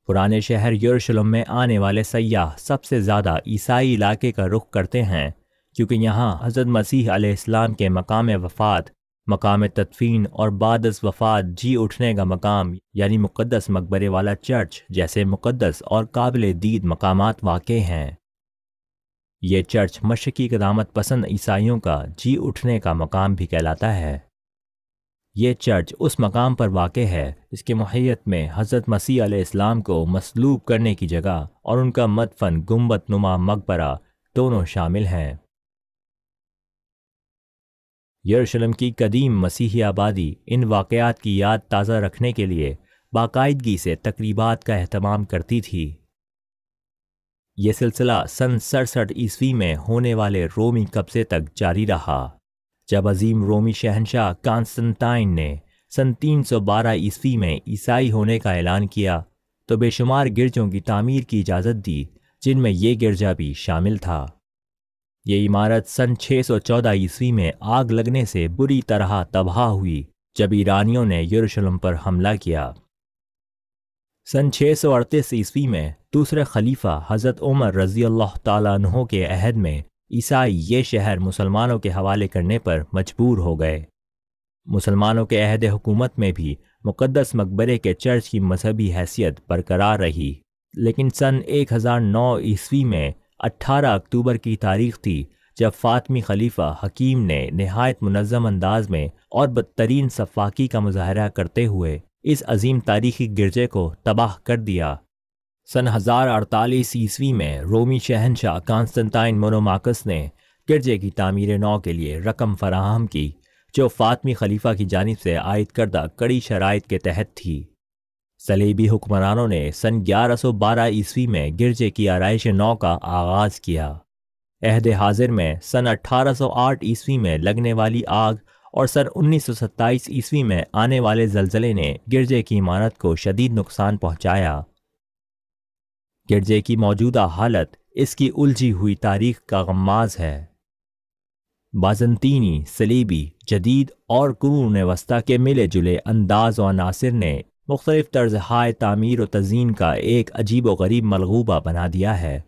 پرانے شہر یروشلم میں آنے والے سیاح سب سے زیادہ عیسائی علاقے کا رخ کرتے ہیں، کیونکہ یہاں حضرت مسیح علیہ السلام کے مقام وفات، مقام تدفین اور بعد از وفات جی اٹھنے کا مقام یعنی مقدس مقبرے والا چرچ جیسے مقدس اور قابل دید مقامات واقع ہیں۔ یہ چرچ مشرقی قدامت پسند عیسائیوں کا جی اٹھنے کا مقام بھی کہلاتا ہے۔ یہ چرچ اس مقام پر واقع ہے جس کے محیط میں حضرت مسیح علیہ السلام کو مصلوب کرنے کی جگہ اور ان کا مدفن گنبد نما مقبرہ دونوں شامل ہیں۔ یروشلم کی قدیم مسیحی آبادی ان واقعات کی یاد تازہ رکھنے کے لیے باقاعدگی سے تقریبات کا اہتمام کرتی تھی۔ یہ سلسلہ سن 67 عیسوی میں ہونے والے رومی قبضے تک جاری رہا، جب عظیم رومی شہنشاہ کانسٹنٹائن نے سن 312 عیسوی میں عیسائی ہونے کا اعلان کیا تو بے شمار گرجوں کی تعمیر کی اجازت دی، جن میں یہ گرجا بھی شامل تھا۔ یہ عمارت سن 614 عیسوی میں آگ لگنے سے بری طرح تباہ ہوئی جب ایرانیوں نے یروشلم پر حملہ کیا۔ سن 638 عیسوی میں دوسرے خلیفہ حضرت عمر رضی اللہ تعالیٰ عنہ کے عہد میں عیسائی یہ شہر مسلمانوں کے حوالے کرنے پر مجبور ہو گئے۔ مسلمانوں کے عہد حکومت میں بھی مقدس مقبرے کے چرچ کی مذہبی حیثیت برقرار رہی، لیکن سن 1009 عیسوی میں 18 اکتوبر کی تاریخ تھی جب فاطمی خلیفہ حکیم نے نہایت منظم انداز میں اور بدترین سفاکی کا مظاہرہ کرتے ہوئے اس عظیم تاریخی گرجے کو تباہ کر دیا۔ سن 1048 عیسوی میں رومی شہنشاہ کانسٹنٹائن مونوماکس نے گرجے کی تعمیر نو کے لیے رقم فراہم کی، جو فاطمی خلیفہ کی جانب سے عائد کردہ کڑی شرائط کے تحت تھی۔ صلیبی حکمرانوں نے سن 1112 عیسوی میں گرجے کی آرائش نو کا آغاز کیا۔ عہد حاضر میں سن 1808 عیسوی میں لگنے والی آگ اور سن 1927 عیسوی میں آنے والے زلزلے نے گرجے کی عمارت کو شدید نقصان پہنچایا۔ گرجے کی موجودہ حالت اس کی الجھی ہوئی تاریخ کا غماز ہے۔ بازنطینی، صلیبی، جدید اور قرون وسطیٰ کے ملے جلے انداز و عناصر نے مختلف طرزہائے تعمیر و تزئین کا ایک عجیب و غریب ملغوبہ بنا دیا ہے،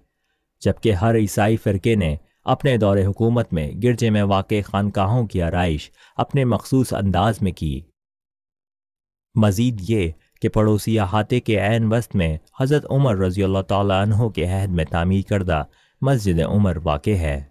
جبکہ ہر عیسائی فرقے نے اپنے دور حکومت میں گرجے میں واقع خانقاہوں کی آرائش اپنے مخصوص انداز میں کی۔ مزید یہ کہ پڑوسی احاطے کے عین وسط میں حضرت عمر رضی اللہ تعالیٰ عنہ کے عہد میں تعمیر کردہ مسجد عمر واقع ہے۔